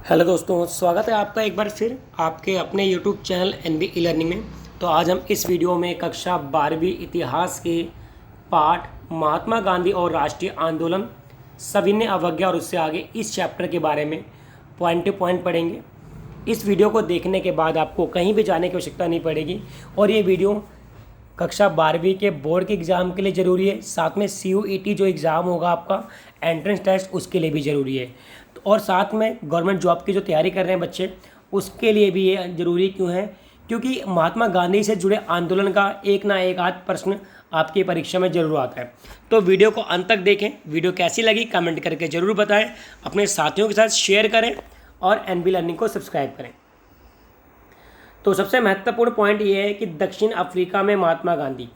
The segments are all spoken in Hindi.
हेलो दोस्तों, स्वागत है आपका एक बार फिर आपके अपने YouTube channel NB e learning में। तो आज हम इस वीडियो में कक्षा 12वीं इतिहास के पाठ महात्मा गांधी और राष्ट्रीय आंदोलन सविनय अवज्ञा और उससे आगे इस चैप्टर के बारे में पॉइंट टू पॉइंट पढ़ेंगे। इस वीडियो को देखने के बाद आपको कहीं भी जाने की आवश्यकता नहीं पड़ेगी और ये वीडियो कक्षा 12वीं के बोर्ड के एग्ज़ाम के लिए ज़रूरी है, साथ में CUET जो एग्ज़ाम होगा आपका एंट्रेंस टेस्ट उसके लिए भी ज़रूरी है। और साथ में गवर्नमेंट जॉब की जो तैयारी कर रहे हैं बच्चे उसके लिए भी ये ज़रूरी क्यों है, क्योंकि महात्मा गांधी से जुड़े आंदोलन का एक ना एक आध प्रश्न आपकी परीक्षा में ज़रूर आता है। तो वीडियो को अंत तक देखें। वीडियो कैसी लगी कमेंट करके ज़रूर बताएं, अपने साथियों के साथ शेयर करें और एनबी लर्निंग को सब्सक्राइब करें। तो सबसे महत्वपूर्ण पॉइंट ये है कि दक्षिण अफ्रीका में महात्मा गांधी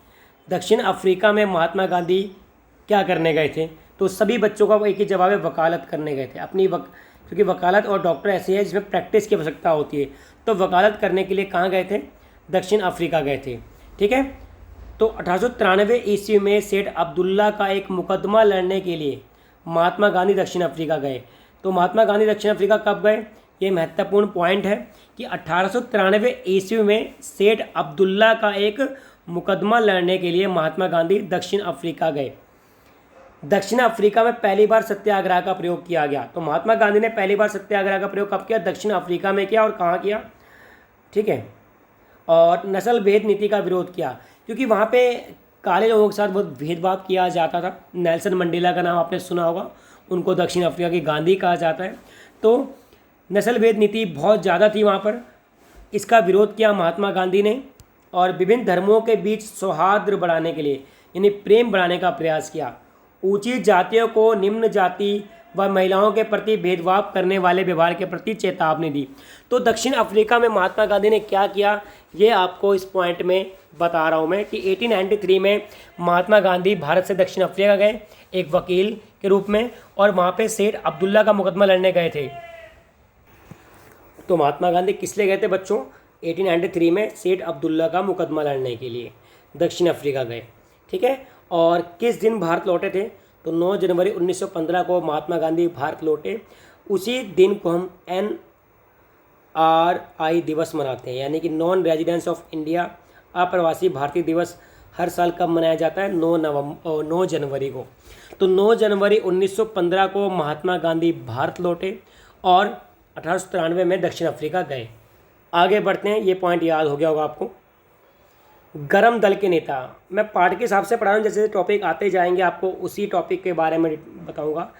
क्या करने गए थे। तो सभी बच्चों का एक ही जवाब है, वकालत करने गए थे क्योंकि वकालत और डॉक्टर ऐसी है जिसमें प्रैक्टिस की आवश्यकता होती है। तो वकालत करने के लिए कहाँ गए थे? दक्षिण अफ्रीका गए थे। ठीक है। तो 1893 ईस्वी में सेठ अब्दुल्ला का एक मुकदमा लड़ने के लिए महात्मा गांधी दक्षिण अफ्रीका गए। तो महात्मा गांधी दक्षिण अफ्रीका कब गए? ये महत्वपूर्ण पॉइंट है कि 1893 ईस्वी में सेठ अब्दुल्ला का एक मुकदमा लड़ने के लिए महात्मा गांधी दक्षिण अफ्रीका गए। दक्षिण अफ्रीका में पहली बार सत्याग्रह का प्रयोग किया गया। तो महात्मा गांधी ने पहली बार सत्याग्रह का प्रयोग कब किया? दक्षिण अफ्रीका में किया। और कहाँ किया? ठीक है। और नस्ल भेद नीति का विरोध किया, क्योंकि वहाँ पे काले लोगों के साथ बहुत भेदभाव किया जाता था। नेल्सन मंडेला का नाम आपने सुना होगा, उनको दक्षिण अफ्रीका के गांधी कहा जाता है। तो नस्ल भेद नीति बहुत ज़्यादा थी वहाँ पर, इसका विरोध किया महात्मा गांधी ने और विभिन्न धर्मों के बीच सौहार्द बढ़ाने के लिए यानी प्रेम बढ़ाने का प्रयास किया। ऊंची जातियों को निम्न जाति व महिलाओं के प्रति भेदभाव करने वाले व्यवहार के प्रति चेतावनी दी। तो दक्षिण अफ्रीका में महात्मा गांधी ने क्या किया, ये आपको इस पॉइंट में बता रहा हूँ मैं कि 1893 में महात्मा गांधी भारत से दक्षिण अफ्रीका गए एक वकील के रूप में, और वहाँ पे सेठ अब्दुल्ला का मुकदमा लड़ने गए थे। तो महात्मा गांधी किस लिए गए थे बच्चों? 1893 में सेठ अब्दुल्ला का मुकदमा लड़ने के लिए दक्षिण अफ्रीका गए। ठीक है। और किस दिन भारत लौटे थे? तो 9 जनवरी 1915 को महात्मा गांधी भारत लौटे। उसी दिन को हम NRI दिवस मनाते हैं, यानी कि नॉन रेजिडेंस ऑफ इंडिया अप्रवासी भारतीय दिवस हर साल कब मनाया जाता है? 9 जनवरी को। तो 9 जनवरी 1915 को महात्मा गांधी भारत लौटे और 1893 में दक्षिण अफ्रीका गए। आगे बढ़ते हैं, ये पॉइंट याद हो गया होगा आपको। गरम दल के नेता, मैं पाठ के हिसाब से पढ़ा रहा हूँ, जैसे टॉपिक आते जाएंगे आपको उसी टॉपिक के बारे में बताऊंगा।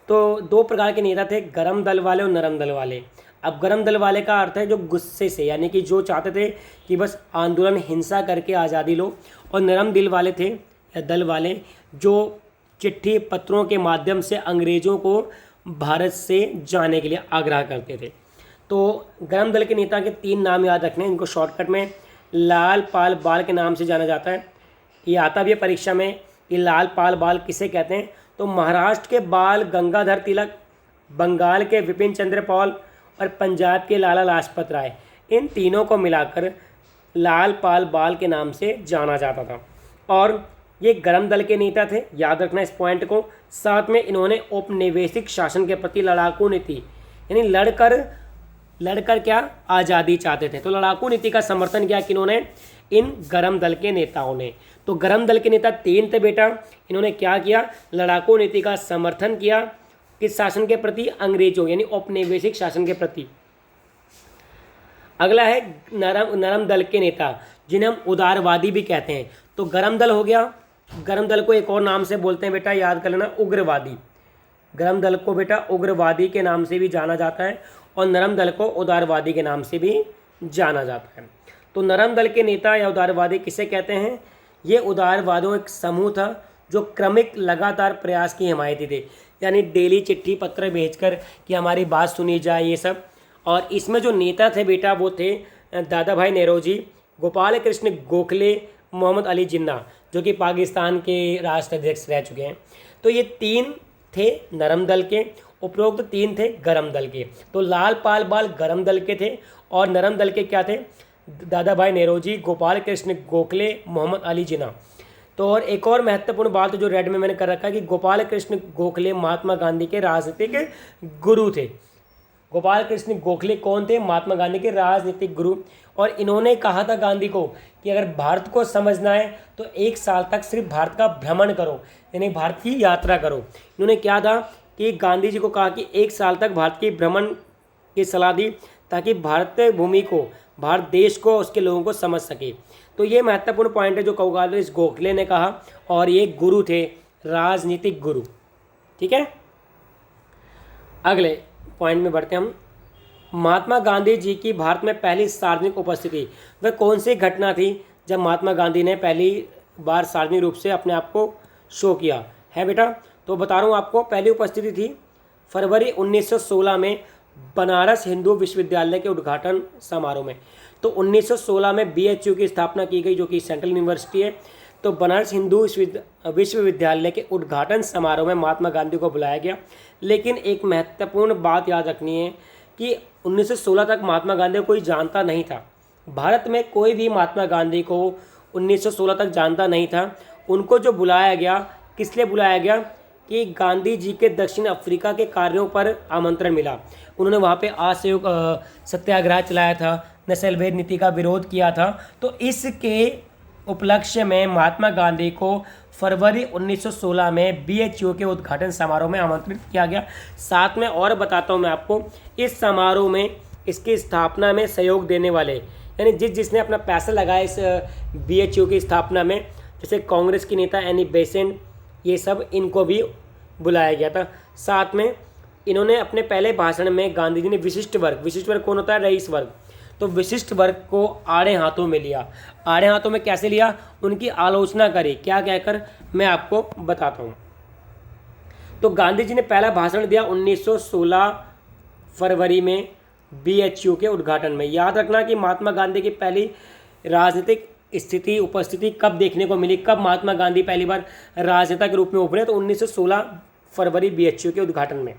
तो 2 प्रकार के नेता थे, गरम दल वाले और नरम दल वाले। अब गरम दल वाले का अर्थ है जो गुस्से से, यानी कि जो चाहते थे कि बस आंदोलन हिंसा करके आज़ादी लो, और नरम दिल वाले थे या दल वाले जो चिट्ठी पत्रों के माध्यम से अंग्रेज़ों को भारत से जाने के लिए आग्रह करते थे। तो गरम दल के नेता के 3 नाम याद रखने, इनको शॉर्टकट में लाल पाल बाल के नाम से जाना जाता है। ये आता भी है परीक्षा में कि लाल पाल बाल किसे कहते हैं। तो महाराष्ट्र के बाल गंगाधर तिलक, बंगाल के विपिन चंद्र पॉल और पंजाब के लाला लाजपत राय, इन तीनों को मिलाकर लाल पाल बाल के नाम से जाना जाता था। और ये गरम दल के नेता थे, याद रखना इस पॉइंट को। साथ में इन्होंने औपनिवेशिक शासन के प्रति लड़ाकू नीति, यानी लड़कर क्या आज़ादी चाहते थे। तो लड़ाकू नीति का समर्थन किया किन्होंने? इन गरम दल के नेताओं ने। तो गरम दल के नेता 3 थे बेटा। इन्होंने क्या किया? लड़ाकू नीति का समर्थन किया। किस शासन के प्रति? अंग्रेजों यानी औपनिवेशिक शासन के प्रति। अगला है नरम दल के नेता, जिन्हें हम उदारवादी भी कहते हैं। तो गरम दल हो गया, गरम दल को एक और नाम से बोलते हैं बेटा, याद कर लेना, उग्रवादी। गरम दल को बेटा उग्रवादी के नाम से भी जाना जाता है और नरम दल को उदारवादी के नाम से भी जाना जाता है। तो नरम दल के नेता या उदारवादी किसे कहते हैं? ये उदारवादियों एक समूह था जो क्रमिक लगातार प्रयास की हिमायती थे, यानी डेली चिट्ठी पत्र भेजकर कि हमारी बात सुनी जाए, ये सब। और इसमें जो नेता थे बेटा वो थे दादा भाई नेहरूजी, गोपाल कृष्ण गोखले, मोहम्मद अली जिन्ना, जो कि पाकिस्तान के राष्ट्राध्यक्ष रह चुके हैं। तो ये 3 थे नरम दल के, उपरोक्त 3 थे गरम दल के। तो लाल पाल बाल गरम दल के थे और नरम दल के क्या थे? दादा भाई नेहरूजी, गोपाल कृष्ण गोखले, मोहम्मद अली जिन्ना। तो और एक और महत्वपूर्ण बात जो रेड में मैंने कर रखा है कि गोपाल कृष्ण गोखले महात्मा गांधी के राजनीतिक गुरु थे। गोपाल कृष्ण गोखले कौन थे? महात्मा गांधी के राजनीतिक गुरु। और इन्होंने कहा था गांधी को कि अगर भारत को समझना है तो 1 साल तक सिर्फ भारत का भ्रमण करो, यानी भारत की यात्रा करो। इन्होंने क्या था कि गांधी जी को कहा कि 1 साल तक भारत के भ्रमण की सलाह दी ताकि भारत भूमि को, भारत देश को, उसके लोगों को समझ सके। तो ये महत्वपूर्ण पॉइंट है जो गोपाल गोखले ने कहा, और ये गुरु थे, राजनीतिक गुरु। ठीक है, अगले पॉइंट में बढ़ते हम। महात्मा गांधी जी की भारत में पहली सार्वजनिक उपस्थिति, वह कौन सी घटना थी जब महात्मा गांधी ने पहली बार सार्वजनिक रूप से अपने आप को शो किया है बेटा? तो बता रहा हूँ आपको, पहली उपस्थिति थी फरवरी 1916 में बनारस हिंदू विश्वविद्यालय के उद्घाटन समारोह में। तो 1916 में BHU की स्थापना की गई, जो कि सेंट्रल यूनिवर्सिटी है। तो बनारस हिंदू विश्वविद्यालय के उद्घाटन समारोह में महात्मा गांधी को बुलाया गया। लेकिन एक महत्वपूर्ण बात याद रखनी है कि 1916 तक महात्मा गांधी को कोई जानता नहीं था। भारत में कोई भी महात्मा गांधी को 1916 तक जानता नहीं था। उनको जो बुलाया गया, किस लिए बुलाया गया कि गांधी जी के दक्षिण अफ्रीका के कार्यों पर आमंत्रण मिला। उन्होंने वहाँ पे असहयोग सत्याग्रह चलाया था, नस्लभेद नीति का विरोध किया था। तो इसके उपलक्ष्य में महात्मा गांधी को फरवरी 1916 में BHU के उद्घाटन समारोह में आमंत्रित किया गया। साथ में और बताता हूँ मैं आपको, इस समारोह में इसकी स्थापना में सहयोग देने वाले, यानी जिसने अपना पैसा लगाया इस BHU की स्थापना में, जैसे कांग्रेस की नेता एनी बेसेंट, ये सब, इनको भी बुलाया गया था। साथ में इन्होंने अपने पहले भाषण में गांधी जी ने विशिष्ट वर्ग कौन होता है? रईस वर्ग। तो विशिष्ट वर्ग को आड़े हाथों में लिया। आड़े हाथों में कैसे लिया? उनकी आलोचना करी। क्या कहकर? मैं आपको बताता हूँ। तो गांधी जी ने पहला भाषण दिया 1916 फरवरी में BHU के उद्घाटन में। याद रखना कि महात्मा गांधी की पहली राजनीतिक उपस्थिति कब देखने को मिली, कब महात्मा गांधी पहली बार राजनेता के रूप में उभरे? तो 1916 फरवरी BHU के उद्घाटन में।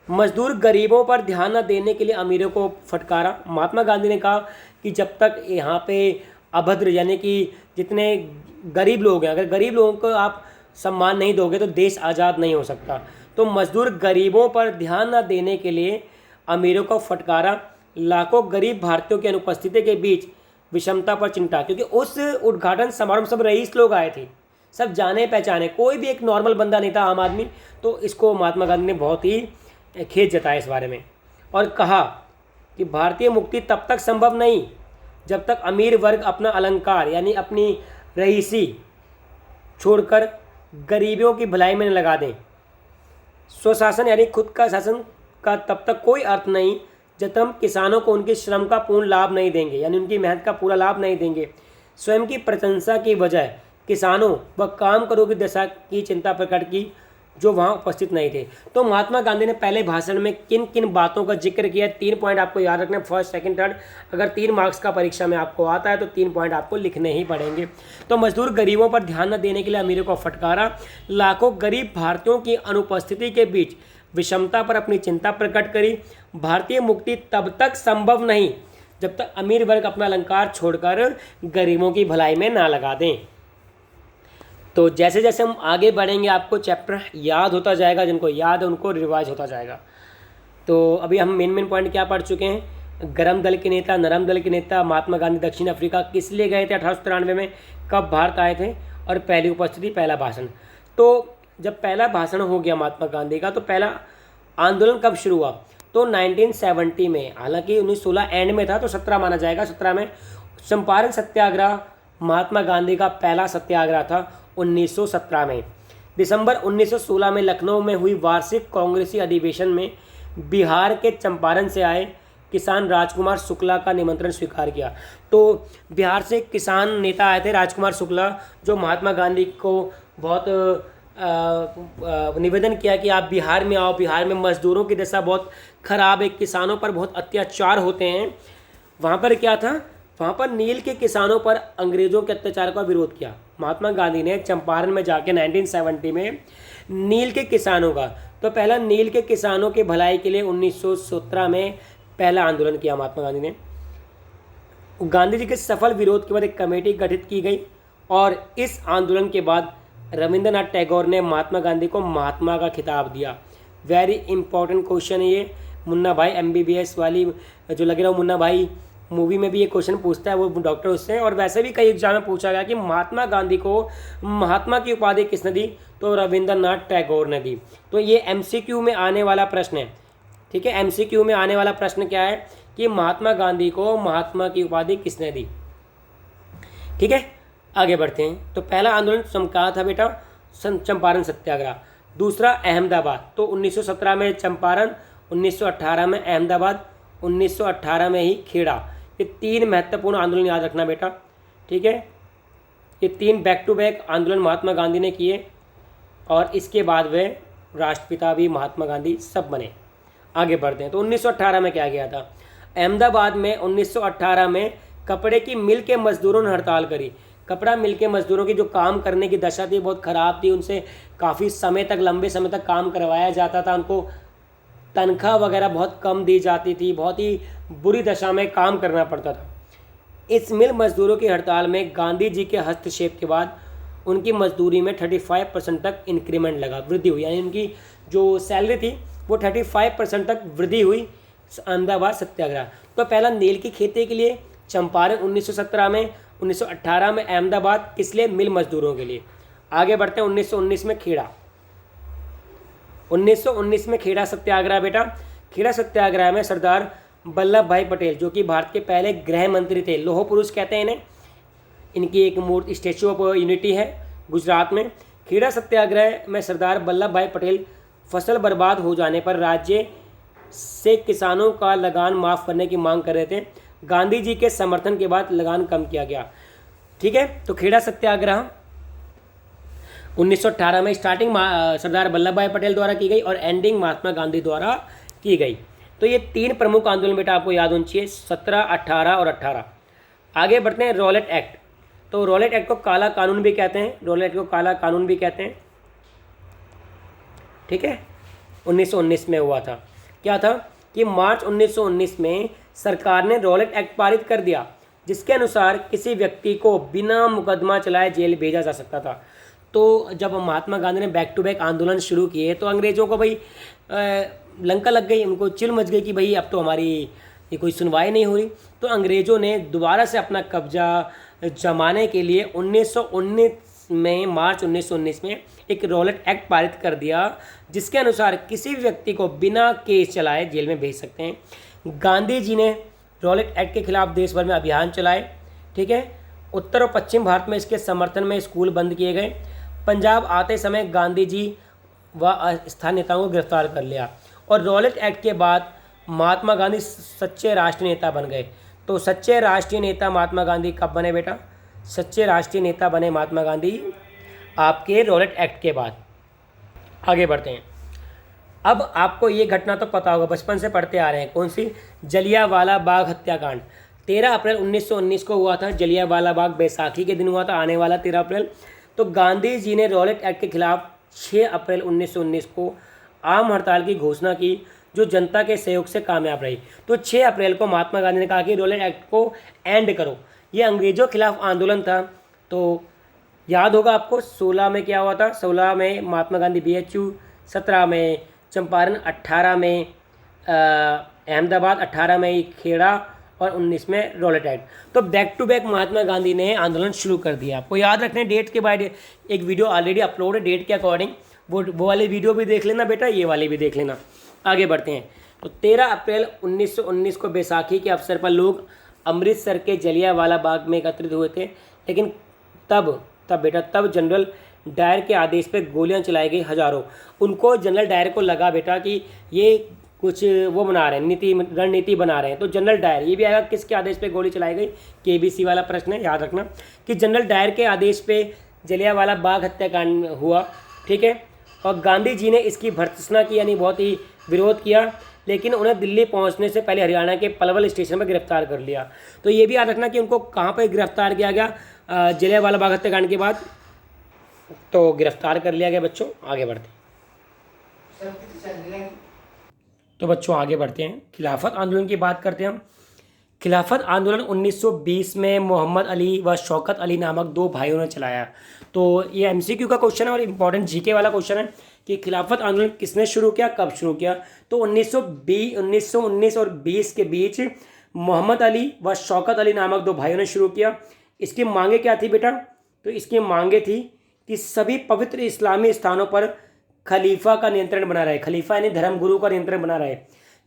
मजदूर गरीबों पर ध्यान न देने के लिए अमीरों को फटकारा। महात्मा गांधी ने कहा कि जब तक यहाँ पे अभद्र, यानी कि जितने गरीब लोग हैं, अगर गरीब लोगों को आप सम्मान नहीं दोगे तो देश आज़ाद नहीं हो सकता। तो मजदूर गरीबों पर ध्यान न देने के लिए अमीरों को फटकारा। लाखों गरीब भारतीयों की अनुपस्थिति के बीच विषमता पर चिंता, क्योंकि उस उद्घाटन समारोह में सब रईस लोग आए थे, सब जाने पहचाने, कोई भी एक नॉर्मल बंदा नहीं था, आम आदमी। तो इसको महात्मा गांधी ने बहुत ही खेद जताया इस बारे में, और कहा कि भारतीय मुक्ति तब तक संभव नहीं जब तक अमीर वर्ग अपना अलंकार, यानी अपनी रईसी छोड़कर गरीबियों की भलाई में न लगा दें। स्वशासन यानी खुद का शासन का तब तक कोई अर्थ नहीं जब तक हम किसानों को उनके श्रम का पूर्ण लाभ नहीं देंगे, यानी उनकी मेहनत का पूरा लाभ नहीं देंगे। स्वयं की प्रशंसा की बजाय किसानों व काम करों की दशा की चिंता प्रकट की जो वहाँ उपस्थित नहीं थे। तो महात्मा गांधी ने पहले भाषण में किन किन बातों का जिक्र किया? 3 पॉइंट आपको याद रखने, फर्स्ट, सेकंड, थर्ड। अगर 3 मार्क्स का परीक्षा में आपको आता है तो 3 पॉइंट आपको लिखने ही पड़ेंगे। तो मजदूर गरीबों पर ध्यान न देने के लिए अमीरों को फटकारा। लाखों गरीब भारतीयों की अनुपस्थिति के बीच विषमता पर अपनी चिंता प्रकट करी। भारतीय मुक्ति तब तक संभव नहीं जब तक अमीर वर्ग अपना अलंकार छोड़कर गरीबों की भलाई में ना लगा दें। तो जैसे जैसे हम आगे बढ़ेंगे आपको चैप्टर याद होता जाएगा, जिनको याद है उनको रिवाइज होता जाएगा। तो अभी हम मेन पॉइंट क्या पढ़ चुके हैं? गरम दल के नेता, नरम दल के नेता महात्मा गांधी दक्षिण अफ्रीका किस लिए गए थे 1893 में, कब भारत आए थे, और पहली उपस्थिति, पहला भाषण। तो जब पहला भाषण हो गया महात्मा गांधी का, तो पहला आंदोलन कब शुरू हुआ? तो 1970 में, हालांकि 1916 एंड में था तो 17 माना जाएगा। 17 में चंपारण सत्याग्रह महात्मा गांधी का पहला सत्याग्रह था 1917 में। दिसंबर 1916 में लखनऊ में हुई वार्षिक कांग्रेसी अधिवेशन में बिहार के चंपारण से आए किसान राजकुमार शुक्ला का निमंत्रण स्वीकार किया। तो बिहार से किसान नेता आए थे राजकुमार शुक्ला, जो महात्मा गांधी को बहुत निवेदन किया कि आप बिहार में आओ, बिहार में मजदूरों की दशा बहुत खराब है, किसानों पर बहुत अत्याचार होते हैं। वहाँ पर क्या था? वहाँ पर नील के किसानों पर अंग्रेज़ों के अत्याचार का विरोध किया। महात्मा गांधी ने चंपारण में जाके 1970 में नील के किसानों का, तो पहला नील के किसानों के भलाई के लिए 1917 में पहला आंदोलन किया महात्मा गांधी ने। गांधी जी के सफल विरोध के बाद एक कमेटी गठित की गई, और इस आंदोलन के बाद रविंद्रनाथ टैगोर ने महात्मा गांधी को महात्मा का खिताब दिया। वेरी इंपॉर्टेंट क्वेश्चन है ये, मुन्ना भाई MBBS वाली जो लग रहा है, मुन्ना भाई मूवी में भी ये क्वेश्चन पूछता है वो डॉक्टर उससे, और वैसे भी कई एग्जाम में पूछा गया कि महात्मा गांधी को महात्मा की उपाधि किसने दी, तो रविंद्रनाथ टैगोर ने दी। तो ये MCQ में आने वाला प्रश्न है, ठीक है। MCQ में आने वाला प्रश्न क्या है कि महात्मा गांधी को महात्मा की उपाधि किसने दी, ठीक है। आगे बढ़ते हैं। तो पहला आंदोलन कहाँ था बेटा, चंपारण सत्याग्रह। दूसरा अहमदाबाद, तो 1917 में चंपारण, 1918 में अहमदाबाद, 1918 में ही खेड़ा। ये 3 महत्वपूर्ण आंदोलन याद रखना बेटा, ठीक है। ये 3 बैक टू बैक आंदोलन महात्मा गांधी ने किए, और इसके बाद वे राष्ट्रपिता भी महात्मा गांधी सब बने। आगे बढ़ते हैं। तो 1918 में क्या किया था, अहमदाबाद में 1918 में कपड़े की मिल के मजदूरों ने हड़ताल करी। कपड़ा मिल के मजदूरों की जो काम करने की दशा थी बहुत ख़राब थी, उनसे काफ़ी समय तक, लंबे समय तक काम करवाया जाता था, उनको तनख्वाह वगैरह बहुत कम दी जाती थी, बहुत ही बुरी दशा में काम करना पड़ता था। इस मिल मजदूरों की हड़ताल में गांधी जी के हस्तक्षेप के बाद उनकी मजदूरी में 35% तक इंक्रीमेंट लगा, वृद्धि हुई, यानी उनकी जो सैलरी थी वो 35% तक वृद्धि हुई। अहमदाबाद सत्याग्रह, तो पहला नील की खेती के लिए चंपारण 1917 में, 1918 में अहमदाबाद, किस लिए, मिल मजदूरों के लिए। आगे बढ़ते हैं। 1919 में खेड़ा, 1919 में खेड़ा सत्याग्रह बेटा। खेड़ा सत्याग्रह में सरदार वल्लभ भाई पटेल, जो कि भारत के पहले गृह मंत्री थे, लोह पुरुष कहते हैं इन्हें, इनकी एक मूर्ति, स्टैचू ऑफ यूनिटी है गुजरात में। खेड़ा सत्याग्रह में सरदार वल्लभ भाई पटेल फसल बर्बाद हो जाने पर राज्य से किसानों का लगान माफ़ करने की मांग कर रहे थे। गांधी जी के समर्थन के बाद लगान कम किया गया, ठीक है। तो खेड़ा सत्याग्रह 1918 में स्टार्टिंग सरदार वल्लभ भाई पटेल द्वारा की गई और एंडिंग महात्मा गांधी द्वारा की गई। तो ये 3 प्रमुख आंदोलन बेटा आपको याद होनी चाहिए, 17, 18 और 18। आगे बढ़ते हैं। रॉलेट एक्ट, तो रॉलेट एक्ट को काला कानून भी कहते हैं, रॉलेट एक्ट को काला कानून भी कहते हैं, ठीक है। 1919 में हुआ था। क्या था कि मार्च 1919 में सरकार ने रॉलेट एक्ट पारित कर दिया, जिसके अनुसार किसी व्यक्ति को बिना मुकदमा चलाए जेल भेजा जा सकता था। तो जब महात्मा गांधी ने बैक टू बैक आंदोलन शुरू किए तो अंग्रेज़ों को भाई लंका लग गई, उनको चिल मच गई कि भाई अब तो हमारी ये कोई सुनवाई नहीं हो रही। तो अंग्रेज़ों ने दोबारा से अपना कब्जा जमाने के लिए 1919 में, मार्च 1919 में एक रॉलेट एक्ट पारित कर दिया, जिसके अनुसार किसी भी व्यक्ति को बिना केस चलाए जेल में भेज सकते हैं। गांधी जी ने रॉलेट एक्ट के खिलाफ देश भर में अभियान चलाए, ठीक है। उत्तर और पश्चिम भारत में इसके समर्थन में स्कूल बंद किए गए। पंजाब आते समय गांधी जी व स्थानीय नेताओं को गिरफ्तार कर लिया, और रॉलेट एक्ट के बाद महात्मा गांधी सच्चे राष्ट्रीय नेता बन गए। तो सच्चे राष्ट्रीय नेता महात्मा गांधी कब बने बेटा, सच्चे राष्ट्रीय नेता बने महात्मा गांधी आपके रॉलेट एक्ट के बाद। आगे बढ़ते हैं। अब आपको ये घटना तो पता होगा, बचपन से पढ़ते आ रहे हैं, कौन सी, जलियांवाला बाग हत्याकांड। 13 अप्रैल 1919 को हुआ था, जलियांवाला बाग बैसाखी के दिन हुआ था, आने वाला 13 अप्रैल। तो गांधी जी ने रॉलेट एक्ट के खिलाफ 6 अप्रैल 1919 को आम हड़ताल की घोषणा की, जो जनता के सहयोग से कामयाब रही। तो 6 अप्रैल को महात्मा गांधी ने कहा कि रॉलेट एक्ट को एंड करो। ये अंग्रेज़ों के खिलाफ आंदोलन था। तो याद होगा आपको 16 में क्या हुआ था, 16 में महात्मा गांधी BHU, 17 में चंपारण, 18 में अहमदाबाद, 18 में ही खेड़ा, और 19 में रॉलेट एक्ट। तो back to back Mahatma Gandhi ने आंदोलन शुरू कर दिया। आपको याद रखने डेट के बाद एक वीडियो ऑलरेडी अपलोड है डेट के अकॉर्डिंग, वो वाली वीडियो भी देख लेना बेटा, ये वाली भी देख लेना। आगे बढ़ते हैं। तो 13 अप्रैल 1919 को बैसाखी के अवसर पर लोग अमृतसर के जलियांवाला बाग में एकत्रित हुए थे, लेकिन तब जनरल डायर के आदेश पे गोलियां चलाई गई हज़ारों। उनको, जनरल डायर को लगा बेटा कि ये कुछ वो बना रहे हैं, रणनीति बना रहे हैं। तो जनरल डायर, ये भी आएगा किसके आदेश पे गोली चलाई गई, KBC वाला प्रश्न है, याद रखना कि जनरल डायर के आदेश पे जलियांवाला बाग हत्याकांड हुआ, ठीक है। और गांधी जी ने इसकी भर्त्सना की, यानी बहुत ही विरोध किया, लेकिन उन्हें दिल्ली पहुंचने से पहले हरियाणा के पलवल स्टेशन पर गिरफ्तार कर लिया। तो ये भी याद रखना कि उनको कहाँ पर गिरफ्तार किया गया, जलियांवाला बाग हत्याकांड के बाद तो गिरफ्तार कर लिया गया। बच्चों आगे बढ़ते हैं। तो बच्चों आगे बढ़ते हैं, खिलाफत आंदोलन की बात करते हैं हम। खिलाफत आंदोलन 1920 में मोहम्मद अली व शौकत अली नामक 2 भाइयों ने चलाया। तो ये MCQ का क्वेश्चन है और इम्पॉर्टेंट GK वाला क्वेश्चन है कि खिलाफत आंदोलन किसने शुरू किया, कब शुरू किया। तो 1919 और 20 के बीच मोहम्मद अली व शौकत अली नामक दो भाइयों ने शुरू किया। इसकी मांगे क्या थी बेटा, तो इसकी मांगे थी कि सभी पवित्र इस्लामी स्थानों पर खलीफा का नियंत्रण बना रहे। खलीफा यानी धर्म गुरु का नियंत्रण बना रहे।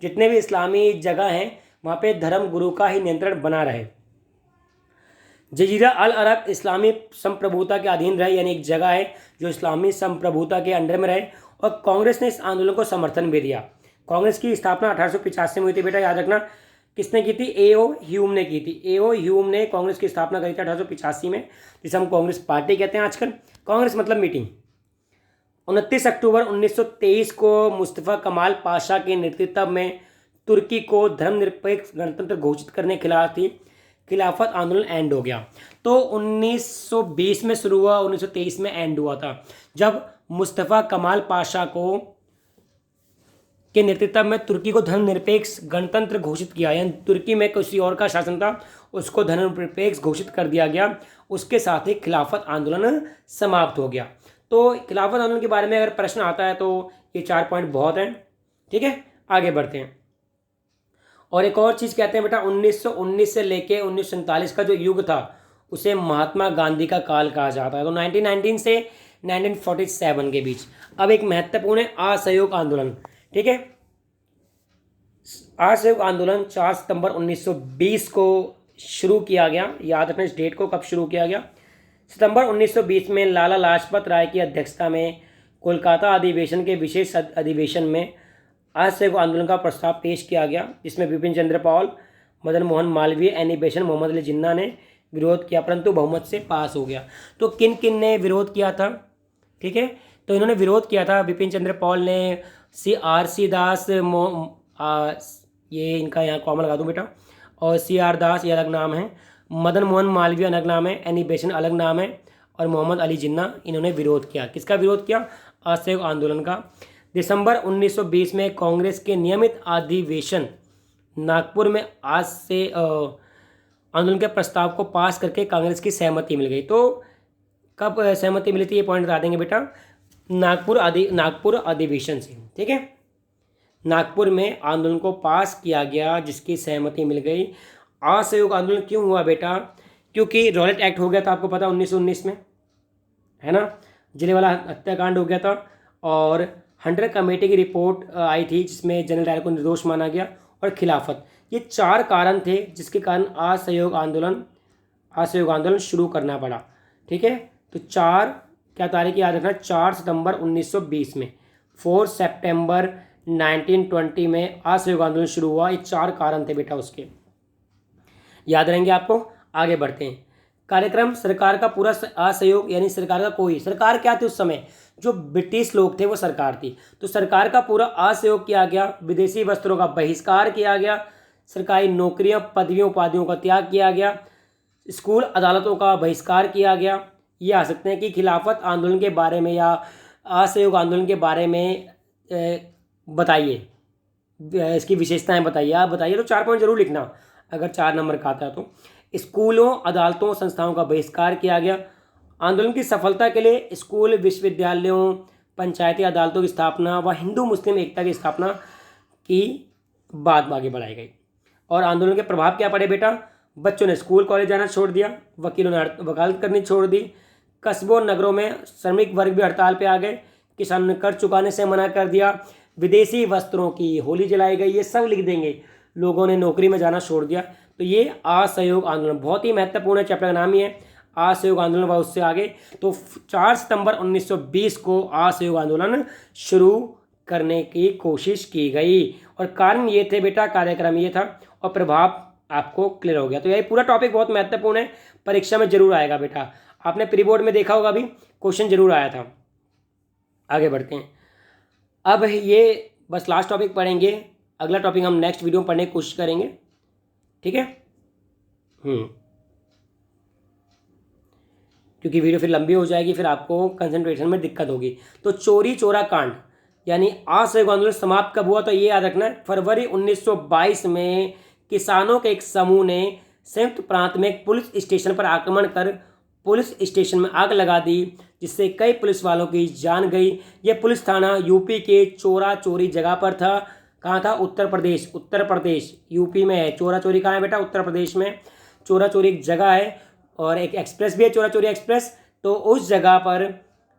जितने भी इस्लामी जगह हैं वहाँ पे धर्म गुरु का ही नियंत्रण बना रहे। जजीरा अल अरब इस्लामी संप्रभुता के अधीन रहे, यानी एक जगह है जो इस्लामी संप्रभुता के अंडर में रहे। और कांग्रेस ने इस आंदोलन को समर्थन भी दिया। कांग्रेस की स्थापना 1885 में हुई थी बेटा, याद रखना। किसने की थी, A.O. ह्यूम ने की थी। A.O. ह्यूम ने कांग्रेस की स्थापना करी थी 1885 में, जिसे हम कांग्रेस पार्टी कहते हैं आजकल। कांग्रेस मतलब मीटिंग। 29 अक्टूबर 1923 को मुस्तफ़ा कमाल पाशा के नेतृत्व में तुर्की को धर्मनिरपेक्ष गणतंत्र घोषित करने के खिलाफ थी खिलाफत आंदोलन एंड हो गया। तो 1920 में शुरू हुआ, 1923 में एंड हुआ था, जब मुस्तफ़ा कमाल पाशा के नेतृत्व में तुर्की को धर्मनिरपेक्ष गणतंत्र घोषित किया। यानी तुर्की में किसी और का शासन था, उसको धर्मनिरपेक्ष घोषित कर दिया गया। उसके साथ ही खिलाफत आंदोलन समाप्त हो गया। तो खिलाफत आंदोलन के बारे में अगर प्रश्न आता है तो ये 4 पॉइंट बहुत हैं। ठीक है, आगे बढ़ते हैं। और एक और चीज़ कहते हैं बेटा, 1919 से लेके 1947 का जो युग था उसे महात्मा गांधी का काल कहा जाता है। तो 1919 से 1947 के बीच। अब एक महत्वपूर्ण है असहयोग आंदोलन। ठीक है, असहयोग आंदोलन 4 सितंबर 1920 को शुरू किया गया। याद रखना इस डेट को, कब शुरू किया गया। सितंबर 1920 में लाला लाजपत राय की अध्यक्षता में कोलकाता अधिवेशन के विशेष अधिवेशन में असहयोग आंदोलन का प्रस्ताव पेश किया गया, जिसमें बिपिन चंद्र पाल, मदन मोहन मालवीय, एनी बेसेंट, मोहम्मद अली जिन्ना ने विरोध किया, परंतु बहुमत से पास हो गया। तो किन किन ने विरोध किया था, ठीक है, तो इन्होंने विरोध किया था बिपिन चंद्र पाल ने, CR दास, ये इनका यहाँ कॉमन लगा दूँ बेटा, और CR दास ये अलग नाम है, मदन मोहन मालवीय अलग नाम है, एनी बेसेंट अलग नाम है, और मोहम्मद अली जिन्ना, इन्होंने विरोध किया। किसका विरोध किया, असहयोग आंदोलन का। दिसंबर 1920 में कांग्रेस के नियमित अधिवेशन नागपुर में आज से आंदोलन के प्रस्ताव को पास करके कांग्रेस की सहमति मिल गई। तो कब सहमति मिली थी ये पॉइंट बता देंगे बेटा, नागपुर अधिवेशन से। ठीक है, नागपुर में आंदोलन को पास किया गया जिसकी सहमति मिल गई। असहयोग आंदोलन क्यों हुआ बेटा, क्योंकि रॉलेट एक्ट हो गया था, आपको पता 1919 में, है ना, जलियांवाला हत्याकांड हो गया था, और हंटर कमेटी की रिपोर्ट आई थी जिसमें जनरल डायर को निर्दोष माना गया, और खिलाफत। ये 4 कारण थे जिसके कारण असहयोग आंदोलन शुरू करना पड़ा। ठीक है, तो 4 क्या तारीख याद रखना, 4 सितंबर 1920 में, 4 सितंबर 1920 में असहयोग आंदोलन शुरू हुआ। ये 4 कारण थे बेटा उसके, याद रहेंगे आपको। आगे बढ़ते हैं। कार्यक्रम सरकार का पूरा असहयोग, यानी सरकार का कोई, सरकार क्या थी उस समय, जो ब्रिटिश लोग थे वो सरकार थी। तो सरकार का पूरा असहयोग किया गया, विदेशी वस्त्रों का बहिष्कार किया गया, सरकारी नौकरियां, पदवियों, उपाधियों का त्याग किया गया, स्कूल अदालतों का बहिष्कार किया गया। ये आ सकते हैं कि खिलाफत आंदोलन के बारे में या असहयोग आंदोलन के बारे में बताइए, इसकी विशेषताएं बताइए, आप बताइए। तो 4 पॉइंट जरूर लिखना अगर 4 नंबर का आता है तो। स्कूलों, अदालतों, संस्थाओं का बहिष्कार किया गया। आंदोलन की सफलता के लिए स्कूल, विश्वविद्यालयों, पंचायती अदालतों की स्थापना व हिंदू मुस्लिम एकता की स्थापना की बात आगे बढ़ाई गई। और आंदोलन के प्रभाव क्या पड़े बेटा, बच्चों ने स्कूल कॉलेज जाना छोड़ दिया, वकीलों ने वकालत करनी छोड़ दी, कस्बों नगरों में श्रमिक वर्ग भी हड़ताल पे आ गए, किसानों ने कर चुकाने से मना कर दिया, विदेशी वस्त्रों की होली जलाई गई। ये सब लिख देंगे। लोगों ने नौकरी में जाना छोड़ दिया। तो ये असहयोग आंदोलन बहुत ही महत्वपूर्ण है, चैप्टर का नाम ही है असहयोग आंदोलन व उससे आगे। तो 4 सितंबर 1920 को असहयोग आंदोलन शुरू करने की कोशिश की गई, और कारण ये थे बेटा, कार्यक्रम ये था, और प्रभाव आपको क्लियर हो गया। तो यही पूरा टॉपिक बहुत महत्वपूर्ण है, परीक्षा में जरूर आएगा बेटा। आपने प्री बोर्ड में देखा होगा, अभी क्वेश्चन जरूर आया था। आगे बढ़ते हैं। अब ये बस लास्ट टॉपिक पढ़ेंगे, अगला टॉपिक हम नेक्स्ट वीडियो में पढ़ने की कोशिश करेंगे। ठीक है, क्योंकि वीडियो फिर लंबी हो जाएगी, फिर आपको कंसंट्रेशन में दिक्कत होगी। तो चोरी चोरा कांड यानी असहयोग आंदोलन समाप्त कब हुआ, तो ये याद रखना है, फरवरी 1922 में किसानों के एक समूह ने संयुक्त प्रांत में एक पुलिस स्टेशन पर आक्रमण कर पुलिस स्टेशन में आग लगा दी, जिससे कई पुलिस वालों की जान गई। यह पुलिस थाना यूपी के चोरा चोरी जगह पर था। कहाँ था? उत्तर प्रदेश। उत्तर प्रदेश यूपी में है। चोरा चोरी कहाँ है बेटा? उत्तर प्रदेश में। चोरा चोरी एक जगह है और एक एक्सप्रेस भी है, चोरा चोरी एक्सप्रेस। तो उस जगह पर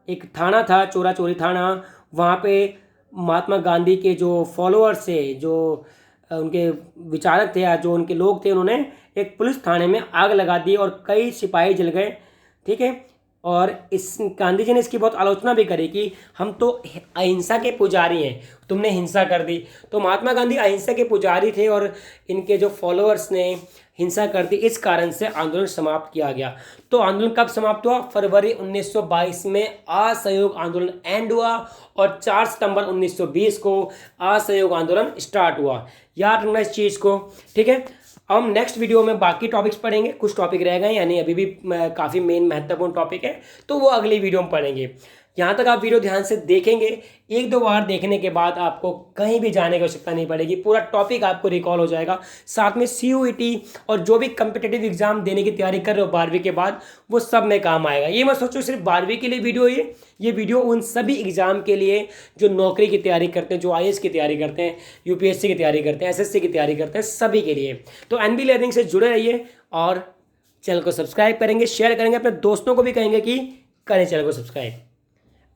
एक थाना था, चोरा चोरी थाना। वहाँ पे महात्मा गांधी के जो फॉलोअर्स थे, जो उनके विचारक थे या जो उनके लोग थे, उन्होंने एक पुलिस थाने में आग लगा दी और कई सिपाही जल गए। ठीक है। और इस गांधी जी ने इसकी बहुत आलोचना भी करी कि हम तो अहिंसा के पुजारी हैं, तुमने हिंसा कर दी। तो महात्मा गांधी अहिंसा के पुजारी थे और इनके जो फॉलोअर्स ने हिंसा कर दी, इस कारण से आंदोलन समाप्त किया गया। तो आंदोलन कब समाप्त हुआ? फरवरी 1922 में असहयोग आंदोलन एंड हुआ और 4 सितंबर 1920 को असहयोग आंदोलन स्टार्ट हुआ। याद रखना इस चीज़ को। ठीक है। अब हम नेक्स्ट वीडियो में बाकी टॉपिक्स पढ़ेंगे। कुछ टॉपिक रह गए, यानी अभी भी काफ़ी मेन महत्वपूर्ण टॉपिक है, तो वो अगली वीडियो में पढ़ेंगे। यहाँ तक आप वीडियो ध्यान से देखेंगे, 1-2 बार देखने के बाद आपको कहीं भी जाने की आवश्यकता नहीं पड़ेगी, पूरा टॉपिक आपको रिकॉल हो जाएगा। साथ में CUET और जो भी कम्पिटिटिव एग्जाम देने की तैयारी कर रहे हो 12वीं के बाद, वो सब में काम आएगा। ये मत सोचो सिर्फ 12वीं के लिए वीडियो है, ये वीडियो उन सभी एग्जाम के लिए जो नौकरी की तैयारी करते हैं, जो IAS की तैयारी करते हैं, UPSC की तैयारी करते हैं, SSC की तैयारी करते हैं, सभी के लिए। तो NB लर्निंग से जुड़े रहिए और चैनल को सब्सक्राइब करेंगे, शेयर करेंगे, अपने दोस्तों को भी कहेंगे कि करें चैनल को सब्सक्राइब।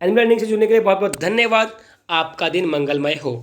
NB लर्निंग से जुड़ने के लिए बहुत बहुत धन्यवाद। आपका दिन मंगलमय हो।